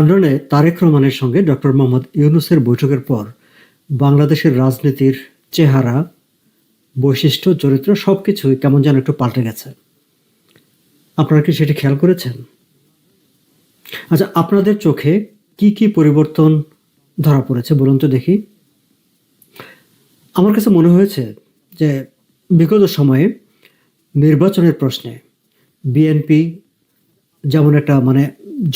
লন্ডনে তারেক রহমানের সঙ্গে ডক্টর মোহাম্মদ ইউনূসের বৈঠকের পর বাংলাদেশের রাজনীতির চেহারা, বৈশিষ্ট্য, চরিত্র সবকিছুই কেমন যেন একটু পাল্টে গেছে। আপনারা কি সেটি খেয়াল করেছেন? আচ্ছা, আপনাদের চোখে কি কি পরিবর্তন ধরা পড়েছে বলুন তো দেখি। আমার কাছে মনে হয়েছে যে বিগত সময়ে নির্বাচনের প্রশ্নে বিএনপি যেমন একটা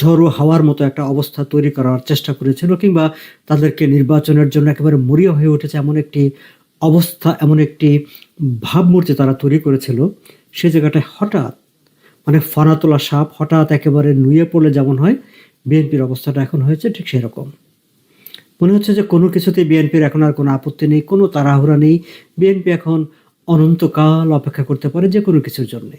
ঝড়ো হাওয়ার মতো একটা অবস্থা তৈরি করার চেষ্টা করেছিল, কিংবা তাদেরকে নির্বাচনের জন্য একেবারে মরিয়া হয়ে উঠেছে এমন একটি অবস্থা, এমন একটি ভাবমূর্তি তারা তৈরি করেছিল। সে জায়গাটায় হঠাৎ ফানা তোলা সাপ হঠাৎ একেবারে নুয়ে পড়লে যেমন হয়, বিএনপির অবস্থাটা এখন হয়েছে ঠিক সেরকম। মনে হচ্ছে যে কোনো কিছুতেই বিএনপির এখন আর কোনো আপত্তি নেই, কোনো তাড়াহুড়া নেই। বিএনপি এখন অনন্তকাল অপেক্ষা করতে পারে যে কোনো কিছুর জন্যে।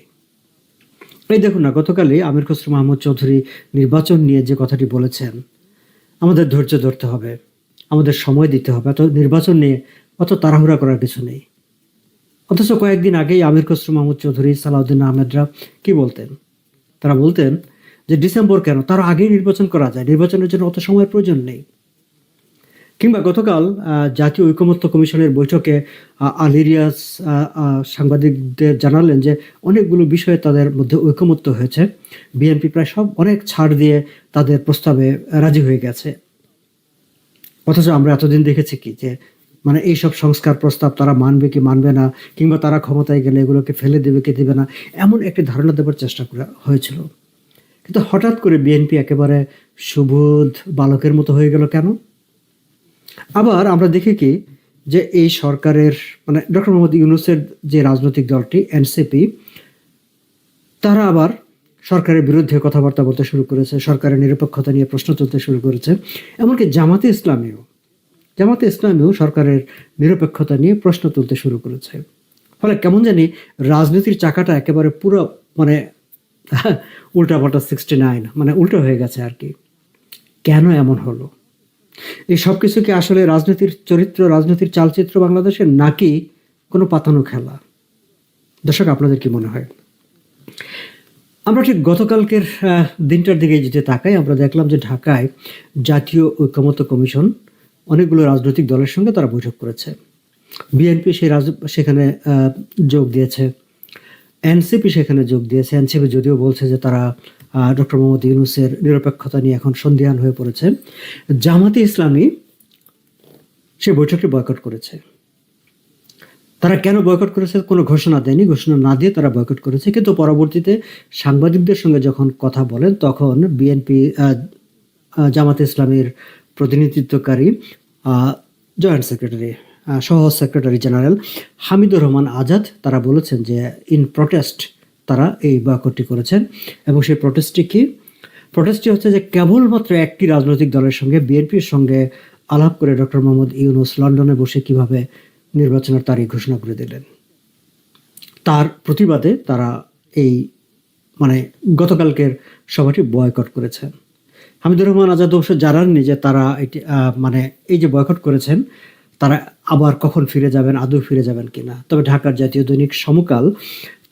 এই দেখুন না, গতকালই আমির খসরু মাহমুদ চৌধুরী নির্বাচন নিয়ে যে কথাটি বলেছেন, আমাদের ধৈর্য ধরতে হবে, আমাদের সময় দিতে হবে, অত নির্বাচন নিয়ে অত তাড়াহুড়া করার কিছু নেই। অথচ কয়েকদিন আগেই আমির খসরু মাহমুদ চৌধুরী, সালাউদ্দিন আহমেদরা কি বলতেন? তারা বলতেন যে ডিসেম্বর কেন, তার আগেই নির্বাচন করা যায়, নির্বাচনের জন্য অত সময়ের প্রয়োজন নেই। কিংবা গতকাল জাতীয় ঐকমত্য কমিশনের বৈঠকে আলিরিয়াস সাংবাদিকদের জানালেন যে অনেকগুলো বিষয়ে তাদের মধ্যে ঐকমত্য হয়েছে। বিএনপি প্রায় অনেক ছাড় দিয়ে তাদের প্রস্তাবে রাজি হয়ে গেছে। অথচ আমরা এতদিন দেখেছি কি যে এইসব সংস্কার প্রস্তাব তারা মানবে কি মানবে না, কিংবা তারা ক্ষমতায় গেলে এগুলোকে ফেলে দেবে কি দেবে না, এমন একটি ধারণা দেওয়ার চেষ্টা করা হয়েছিল। কিন্তু হঠাৎ করে বিএনপি একেবারে সুবোধ বালকের মতো হয়ে গেল কেন? আবার আমরা দেখি কি যে এই সরকারের ডক্টর মোহাম্মদ ইউনূসের যে রাজনৈতিক দলটি এনসিপি, তারা আবার সরকারের বিরুদ্ধে কথাবার্তা বলতে শুরু করেছে, সরকারের নিরপেক্ষতা নিয়ে প্রশ্ন তুলতে শুরু করেছে। এমনকি জামাতে ইসলামীও সরকারের নিরপেক্ষতা নিয়ে প্রশ্ন তুলতে শুরু করেছে। ফলে কেমন জানি রাজনীতির চাকাটা একেবারে পুরো উল্টাপাল্টা 69 উল্টো হয়ে গেছে আর কি। কেন এমন হলো? এই সব কিছু কি আসলে রাজনীতির চরিত্র, রাজনীতির চালচিত্র বাংলাদেশের, নাকি কোনো পাতানো খেলা? দর্শক, আপনাদের কি মনে হয়? আমরা ঠিক গতকালকের দিনটার দিকে যেতে তাকাই, আমরা দেখলাম যে ঢাকায় জাতীয় ঐকমত্য কমিশন অনেকগুলো রাজনৈতিক দলের সঙ্গে তারা বৈঠক করেছে। বিএনপি সেখানে যোগ দিয়েছে, এনসিপি সেখানে যোগ দিয়েছে। এনসিপি যদিও বলছে যে তারা ডক্টর মোহাম্মদ ইউনূসের নিরপেক্ষতা নিয়ে এখন সন্দিহান হয়ে পড়েছে। জামাতে ইসলামী সে বৈঠকটি বয়কট করেছে। তারা কেন বয়কট করেছে কোনো ঘোষণা দেয়নি, ঘোষণা না দিয়ে তারা বয়কট করেছে। কিন্তু পরবর্তীতে সাংবাদিকদের সঙ্গে যখন কথা বলেন, তখন বিএনপি জামাতে ইসলামীর প্রতিনিধিত্বকারী জয়েন্ট সেক্রেটারি, সহ সেক্রেটারি জেনারেল হামিদুর রহমান আজাদ, তারা বলেছেন যে ইন প্রটেস্ট তারা এই বয়কটটি করেছেন। এবং সেই প্রটেস্টটি হচ্ছে যে কেবলমাত্র একটি রাজনৈতিক দলের সঙ্গে, বিএনপির সঙ্গে আলাপ করে ডক্টর মোহাম্মদ ইউনূস লন্ডনে বসে কিভাবে নির্বাচনের তারিখ ঘোষণা করে দিলেন, তার প্রতিবাদে তারা এই গতকালকের সভাটি বয়কট করেছেন। হামিদুর রহমান আজাদ অবশ্য জানাননি যে তারা এটি এই যে বয়কট করেছেন, তারা আবার কখন ফিরে যাবেন, আদৌ ফিরে যাবেন কিনা। তবে ঢাকার জাতীয় দৈনিক সমকাল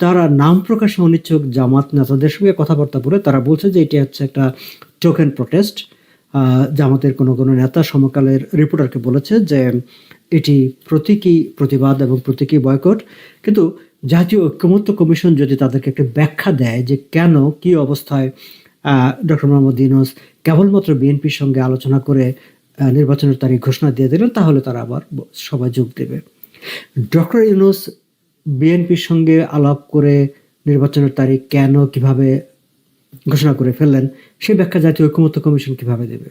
তারা নাম প্রকাশে অনিচ্ছুক জামাত নেতাদের সঙ্গে কথাবার্তা বলে তারা বলছে যে এটি হচ্ছে একটা টোকেন প্রোটেস্ট। জামাতের কোনো নেতা সমকালের রিপোর্টারকে বলেছে যে এটি প্রতীকী প্রতিবাদ এবং প্রতীকী বয়কট। কিন্তু জাতীয় ঐকমত্য কমিশন যদি তাদেরকে একটা ব্যাখ্যা দেয় যে কেন, কি অবস্থায় ডক্টর মোহাম্মদ ইউনূস কেবলমাত্র বিএনপির সঙ্গে আলোচনা করে নির্বাচনের তারিখ ঘোষণা দিয়ে দিলেন, তাহলে তারা আবার সবাই যোগ দেবে। ডক্টর ইউনূস বিএনপির সঙ্গে আলাপ করে নির্বাচনের তারিখ কেন, কিভাবে ঘোষণা করে ফেললেন, সেই ব্যাখ্যা জাতীয় ঐকমত্য কমিশন কিভাবে দেবে?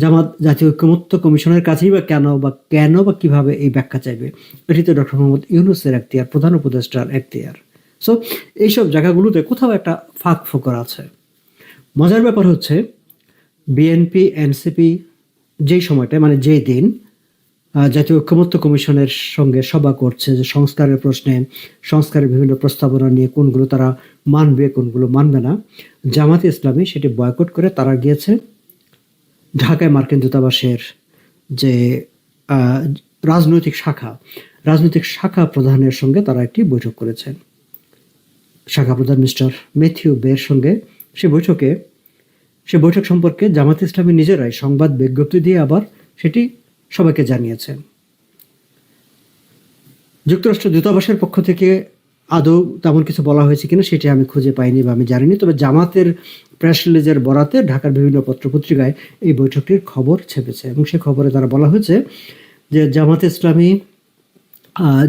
জামাত জাতীয় ঐকমত্য কমিশনের কাছেই বা কেন বা কিভাবে এই ব্যাখ্যা চাইবে? এটি তো ডক্টর মোহাম্মদ ইউনূসের এখতিয়ার, প্রধান উপদেষ্টার এখতিয়ার। সো এইসব জায়গাগুলোতে কোথাও একটা ফাঁক ফোকর আছে। মজার ব্যাপার হচ্ছে বিএনপি এনসিপি যেই সময়টায় যেই দিন জাতীয় ঐকমত্য কমিশনের সঙ্গে সভা করছে যে সংস্কারের প্রশ্নে, সংস্কারের বিভিন্ন প্রস্তাবনা নিয়ে কোনগুলো তারা মানবে, কোনগুলো মানবে না, জামাতে ইসলামী সেটি বয়কট করে তারা গিয়েছে ঢাকায় মার্কিন দূতাবাসের যে রাজনৈতিক শাখা প্রধানের সঙ্গে তারা একটি বৈঠক করেছেন। শাখা প্রধান মিস্টার ম্যাথিউ বের সঙ্গে সে বৈঠকে সে বৈঠক সম্পর্কে জামাতে ইসলামী নিজেরাই সংবাদ বিজ্ঞপ্তি দিয়ে আবার সেটি সবাইকে জানিয়েছে। যুক্তরাষ্ট্র দূতাবাসের পক্ষ থেকে আদৌ তেমন কিছু বলা হয়েছে কিনা সেটি আমি খুঁজে পাইনি বা আমি জানিনি, তবে জামাতের প্রেস রিলিজের বরাতে ঢাকার বিভিন্ন পত্রপত্রিকায় এই বৈঠকটির খবর ছেপেছে এবং সে খবরে তারা বলা হয়েছে যে জামাতে ইসলামী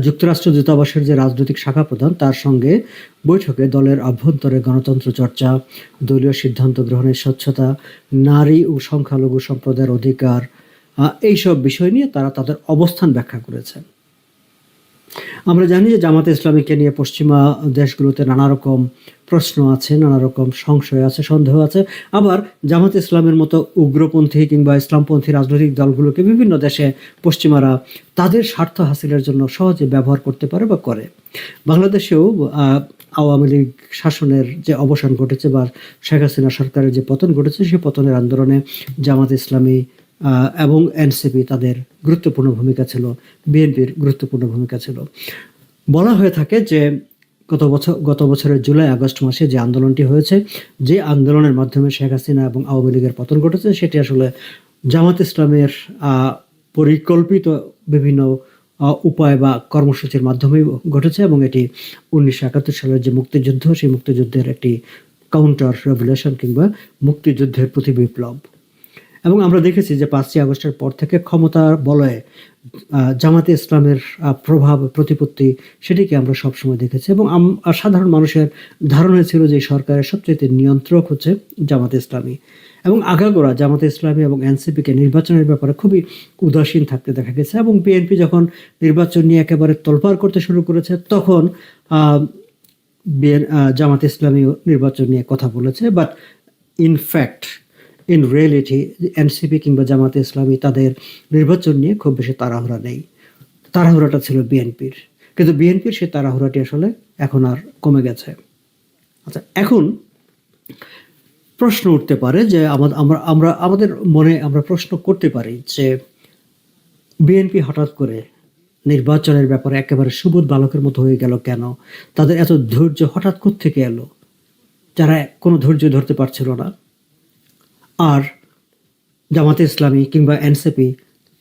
যুক্তরাষ্ট্র দূতাবাসের যে রাজনৈতিক শাখা প্রধান তার সঙ্গে বৈঠকে দলের অভ্যন্তরে গণতন্ত্র চর্চা, দলীয় সিদ্ধান্ত গ্রহণের স্বচ্ছতা, নারী ও সংখ্যালঘু সম্প্রদায়ের অধিকার, এইসব বিষয় নিয়ে তারা তাদের অবস্থান ব্যাখ্যা করেছে। আমরা জানি যে জামাতে ইসলামীকে নিয়ে পশ্চিমা দেশগুলোতে নানা রকম প্রশ্ন আছে, নানা রকম সংশয় আছে, সন্দেহ আছে। আবার জামাতে ইসলামের মতো উগ্রপন্থী কিংবা ইসলামপন্থী রাজনৈতিক দলগুলোকে বিভিন্ন দেশে পশ্চিমারা তাদের স্বার্থ হাসিলের জন্য সহজে ব্যবহার করতে পারে বা করে। বাংলাদেশেও আওয়ামী লীগ শাসনের যে অবসান ঘটেছে বা শেখ হাসিনা সরকারের যে পতন ঘটেছে, সেই পতনের আন্দোলনে জামাতে ইসলামী এবং এনসিপি তাদের গুরুত্বপূর্ণ ভূমিকা ছিল, বিএনপির গুরুত্বপূর্ণ ভূমিকা ছিল। বলা হয়ে থাকে যে গত বছরের জুলাই আগস্ট মাসে যে আন্দোলনটি হয়েছে, যে আন্দোলনের মাধ্যমে শেখ হাসিনা এবং আওয়ামী লীগের পতন ঘটেছে, সেটি আসলে জামাত ইসলামের পরিকল্পিত বিভিন্ন উপায় বা কর্মসূচির মাধ্যমেই ঘটেছে এবং এটি 1971 সালের যে মুক্তিযুদ্ধ, সেই মুক্তিযুদ্ধের একটি কাউন্টার রেভলিউশন কিংবা মুক্তিযুদ্ধের প্রতি বিপ্লব। এবং আমরা দেখেছি যে 5ই আগস্টের পর থেকে ক্ষমতার বলয়ে জামাতে ইসলামের প্রভাব প্রতিপত্তি সেটিকে আমরা সবসময় দেখেছি এবং সাধারণ মানুষের ধারণা ছিল যে সরকারের সবচেয়ে নিয়ন্ত্রক হচ্ছে জামাতে ইসলামী। এবং আগাগোড়া জামাতে ইসলামী এবং এনসিপিকে নির্বাচনের ব্যাপারে খুবই উদাসীন থাকতে দেখা গেছে এবং বিএনপি যখন নির্বাচন নিয়ে একেবারে তোলপাড় করতে শুরু করেছে তখন জামাতে ইসলামী নির্বাচন নিয়ে কথা বলেছে। বাট ইন রিয়েলিটি এনসিপি কিংবা জামাতে ইসলামী তাদের নির্বাচন নিয়ে খুব বেশি তাড়াহুড়া নেই। তাড়াহুড়াটা ছিল বিএনপির, কিন্তু বিএনপির সেই তাড়াহুড়াটি আসলে এখন আর কমে গেছে। আচ্ছা, এখন প্রশ্ন উঠতে পারে যে আমাদের মনে আমরা প্রশ্ন করতে পারি যে বিএনপি হঠাৎ করে নির্বাচনের ব্যাপারে একেবারে সুবোধ বালকের মতো হয়ে গেল কেন? তাদের এত ধৈর্য হঠাৎ কোত্থেকে এলো, যারা কোনো ধৈর্য ধরতে পারছিল না? আর জামাতে ইসলামী কিংবা এনসিপি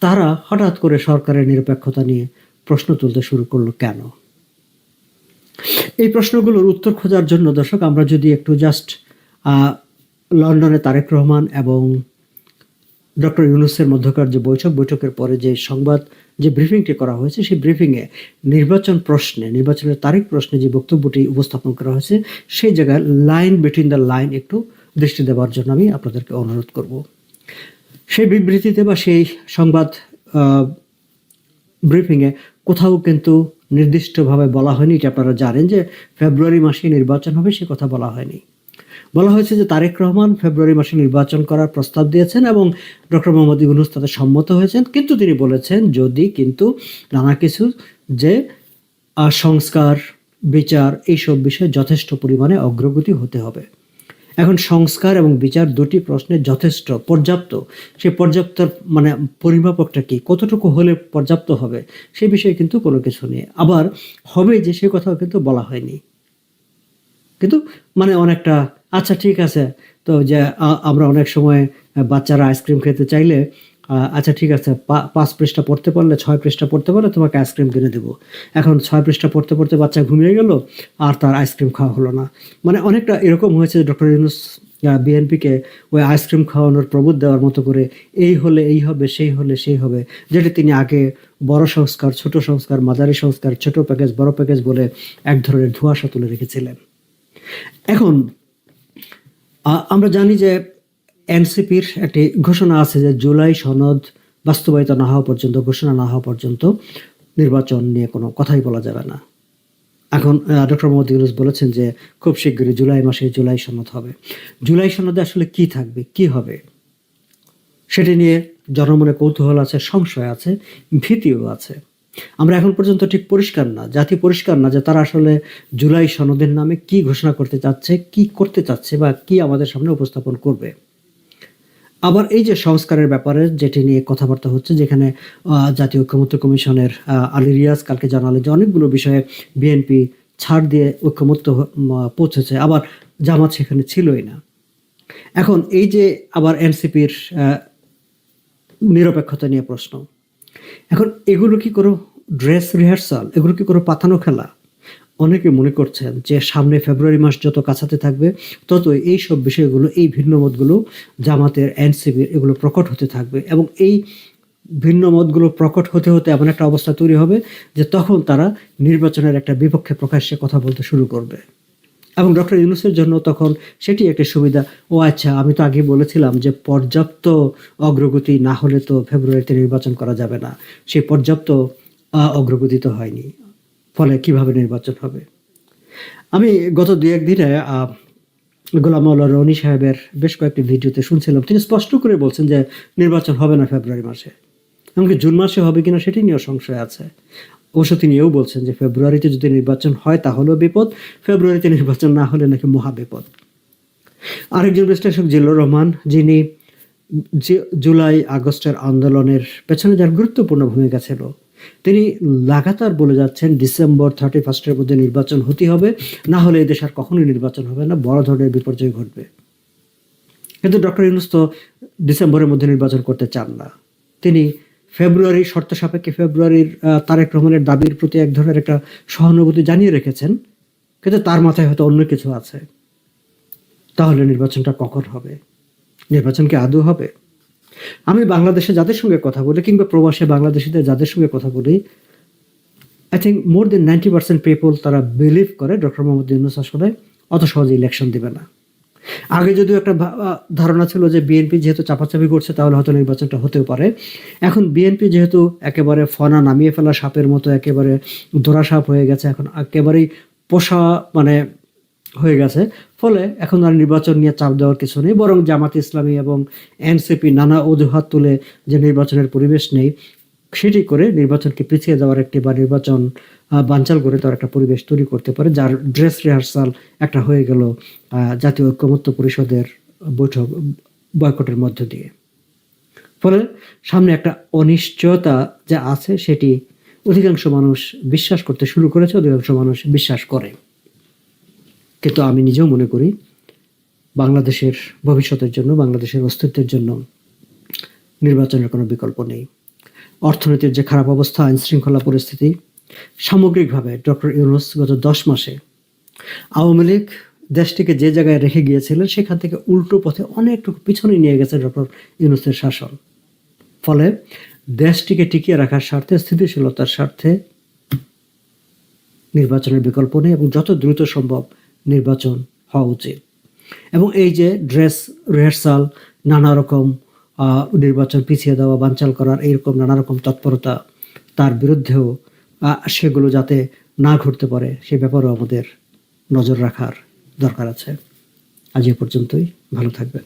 তারা হঠাৎ করে সরকারের নিরপেক্ষতা নিয়ে প্রশ্ন তুলতে শুরু করলো কেন? এই প্রশ্নগুলোর উত্তর খোঁজার জন্য দর্শক আমরা যদি একটু জাস্ট লন্ডনে তারেক রহমান এবং ডক্টর ইউনূসের মধ্যকার যে বৈঠকের পরে যে যে ব্রিফিংটি করা হয়েছে, সেই ব্রিফিংয়ে নির্বাচনের তারিখ প্রশ্নে যে বক্তব্যটি উপস্থাপন করা হয়েছে, সেই জায়গায় লাইন বিটুইন দ্য লাইন একটু দৃষ্টি দেওয়ার জন্য আমি আপনাদেরকে অনুরোধ করব। সেই বিবৃতিতে বা সেই সংবাদ ব্রিফিংয়ে কোথাও কিন্তু নির্দিষ্টভাবে বলা হয়নি, এটা আপনারা জানেন যে ফেব্রুয়ারি মাসে নির্বাচন হবে, সে কথা বলা হয়নি। বলা হয়েছে যে তারেক রহমান ফেব্রুয়ারি মাসে নির্বাচন করার প্রস্তাব দিয়েছেন এবং ডক্টর মোহাম্মদ ইউনূস তাতে সম্মত হয়েছেন, কিন্তু তিনি বলেছেন যদি কিন্তু নানা কিছু যে সংস্কার বিচার এইসব বিষয়ে যথেষ্ট পরিমাণে অগ্রগতি হতে হবে। এখন সংস্কার এবং বিচার দুটি প্রশ্নে যথেষ্ট পর্যাপ্ত, সেই পর্যাপ্ত মানে পরিমাপকটা কি, কতটুকু হলে পর্যাপ্ত হবে সে বিষয়ে কিন্তু কোনো কিছু নেই। আবার হবে যে সে কথাও কিন্তু বলা হয়নি, কিন্তু মানে অনেকটা আচ্ছা ঠিক আছে, তো যে আমরা অনেক সময় বাচ্চারা আইসক্রিম খেতে চাইলে আচ্ছা ঠিক আছে 5 পৃষ্ঠা পড়তে পারলে 6 পৃষ্ঠা পড়তে পারলে তোমাকে আইসক্রিম কিনে দেবো। এখন 6 পৃষ্ঠা পড়তে পড়তে বাচ্চা ঘুমিয়ে গেল আর তার আইসক্রিম খাওয়া হলো না। মানে অনেকটা এরকম হয়েছে ডক্টর ইউনূস বিএনপিকে ওই আইসক্রিম খাওয়ানোর প্রবোধ দেওয়ার মতো করে এই হলে এই হবে, সেই হলে সেই হবে, যেটা তিনি আগে বড় সংস্কার, ছোট সংস্কার, মাঝারি সংস্কার, ছোট প্যাকেজ, বড় প্যাকেজ বলে এক ধরনের ধোঁয়াশা তুলে রেখেছিলেন। এখন আমরা জানি যে এনসিপির একটি ঘোষণা আছে যে জুলাই সনদ বাস্তবায়িত না হওয়া পর্যন্ত, ঘোষণা না হওয়া পর্যন্ত নির্বাচন নিয়ে কোনো কথাই বলা যাবে না। এখন ডক্টর মোহাম্মদ ইউনূস বলেছেন যে খুব শীঘ্রই জুলাই মাসে জুলাই সনদ হবে। জুলাই সনদে আসলে কি থাকবে, কি হবে সেটি নিয়ে জনমনে কৌতূহল আছে, সংশয় আছে, ভীতিও আছে। আমরা এখন পর্যন্ত ঠিক পরিষ্কার না, জাতি পরিষ্কার না যে তারা আসলে জুলাই সনদের নামে কি ঘোষণা করতে চাচ্ছে, কি করতে চাচ্ছে বা কি আমাদের সামনে উপস্থাপন করবে। আবার এই যে সংস্কারের ব্যাপারে যেটি নিয়ে কথাবার্তা হচ্ছে, যেখানে জাতীয় ঐক্যমত্য কমিশনের আলী রিয়াজ কালকে জানালেন যে অনেকগুলো বিষয়ে বিএনপি ছাড় দিয়ে ঐক্যমত্য পৌঁছেছে, আবার জামাত সেখানে ছিলই না। এখন এই যে আবার এনসিপির নিরপেক্ষতা নিয়ে প্রশ্ন, এখন এগুলো কি কোনো ড্রেস রিহার্সাল, এগুলো কি কোনো পাতানো খেলা? অনেকে মনে করছেন যে সামনে ফেব্রুয়ারি মাস যত কাছাতে থাকবে ততই এই সব বিষয়গুলো, এই ভিন্ন মতগুলো জামাতের, এনসিপির এগুলো প্রকট হতে থাকবে এবং এই ভিন্ন মতগুলো প্রকট হতে হতে এমন একটা অবস্থা তৈরি হবে যে তখন তারা নির্বাচনের একটা বিপক্ষে প্রকাশ্যে কথা বলতে শুরু করবে এবং ডক্টর ইউনূসের জন্য তখন সেটি একটা সুবিধা। ও আচ্ছা, আমি তো আগে বলেছিলাম যে পর্যাপ্ত অগ্রগতি না হলে তো ফেব্রুয়ারিতে নির্বাচন করা যাবে না, সেই পর্যাপ্ত অগ্রগতি তো হয়নি, ফলে কিভাবে নির্বাচন হবে? আমি গত দু একদিনে গোলাম মাওলা রনি সাহেবের বেশ কয়েকটি ভিডিওতে শুনছিলাম, তিনি স্পষ্ট করে বলছেন যে নির্বাচন হবে না ফেব্রুয়ারি মাসে, এমনকি জুন মাসে হবে কিনা সেটি নিয়েও সংশয় আছে। অবশ্য তিনি এও বলছেন যে ফেব্রুয়ারিতে যদি নির্বাচন হয় তাহলেও বিপদ, ফেব্রুয়ারিতে নির্বাচন না হলে নাকি মহা বিপদ। আরেকজন বিশ্লেষক জিল্লুর রহমান, যিনি জুলাই আগস্টের আন্দোলনের পেছনে যার গুরুত্বপূর্ণ ভূমিকা ছিল, তিনি লাগাতার বলে যাচ্ছেন ডিসেম্বর 31-এর মধ্যে নির্বাচন হতে হবে, না হলে এদেশ আর কখনোই নির্বাচন হবে না, বড় ধরনের বিপর্যয় ঘটবে। কিন্তু ডক্টর ইউনূস তো ডিসেম্বরের মধ্যে নির্বাচন করতে চান না। তিনি ফেব্রুয়ারির শর্ত সাপেক্ষে ফেব্রুয়ারির তারেক রহমানের দাবির প্রতি এক ধরনের একটা সহানুভূতি জানিয়ে রেখেছেন, কিন্তু তার মাথায় হয়তো অন্য কিছু আছে। তাহলে নির্বাচনটা কখন হবে? নির্বাচন কি আদৌ হবে? আমি বাংলাদেশে যাদের সঙ্গে কথা বলি কিংবা প্রবাসে বাংলাদেশিদের যাদের সঙ্গে কথা বলি, I think more than 90% people তারা বিলিভ করে ডক্টর মোহাম্মদ ইউনূস আসলে অত সহজে ইলেকশন দেবে না। আগে যদিও একটা ধারণা ছিল যে বিএনপি যেহেতু চাপাচাপি করছে তাহলে হয়তো নির্বাচনটা হতেও পারে। এখন বিএনপি যেহেতু একেবারে ফনা নামিয়ে ফেলা সাপের মতো একেবারে ধরা সাপ হয়ে গেছে, এখন একেবারেই পোষা মানে হয়ে গেছে, ফলে এখন আর নির্বাচন নিয়ে চাপ দেওয়ার কিছু নেই। বরং জামাত ইসলামী এবং এনসিপি নানা অজুহাত তুলে যে নির্বাচনের পরিবেশ নেই সেটি করে নির্বাচনকে পিছিয়ে দেওয়ার একটি বা নির্বাচন বানচাল করে দেওয়ার একটা পরিবেশ তৈরি করতে পারে, যার ড্রেস রিহার্সাল একটা হয়ে গেল জাতীয় ঐক্যমত্য পরিষদের বৈঠক বয়কটের মধ্য দিয়ে। ফলে সামনে একটা অনিশ্চয়তা যা আছে সেটি অধিকাংশ মানুষ বিশ্বাস করতে শুরু করেছে, অধিকাংশ মানুষ বিশ্বাস করে। কিন্তু আমি নিজেও মনে করি বাংলাদেশের ভবিষ্যতের জন্য, বাংলাদেশের অস্তিত্বের জন্য নির্বাচনের কোনো বিকল্প নেই। অর্থনীতির যে খারাপ অবস্থা, আইন শৃঙ্খলা পরিস্থিতি, সামগ্রিকভাবে ডক্টর ইউনূস গত 10 মাসে আওয়ামী লীগ দেশটিকে যে জায়গায় রেখে গিয়েছিলেন সেখান থেকে উল্টো পথে অনেকটুকু পিছনে নিয়ে গেছে ডক্টর ইউনূসের শাসন। ফলে দেশটিকে টিকিয়ে রাখার স্বার্থে, স্থিতিশীলতার স্বার্থে নির্বাচনের বিকল্প নেই এবং যত দ্রুত সম্ভব নির্বাচন হওয়া উচিত। এবং এই যে ড্রেস রিহার্সাল, নানা রকম নির্বাচন পিছিয়ে দেওয়া, বানচাল করার এইরকম নানা রকম তৎপরতা, তার বিরুদ্ধেও সেগুলো যাতে না ঘটতে পারে সে ব্যাপারেও আমাদের নজর রাখার দরকার আছে। আজ এ পর্যন্তই, ভালো থাকবেন।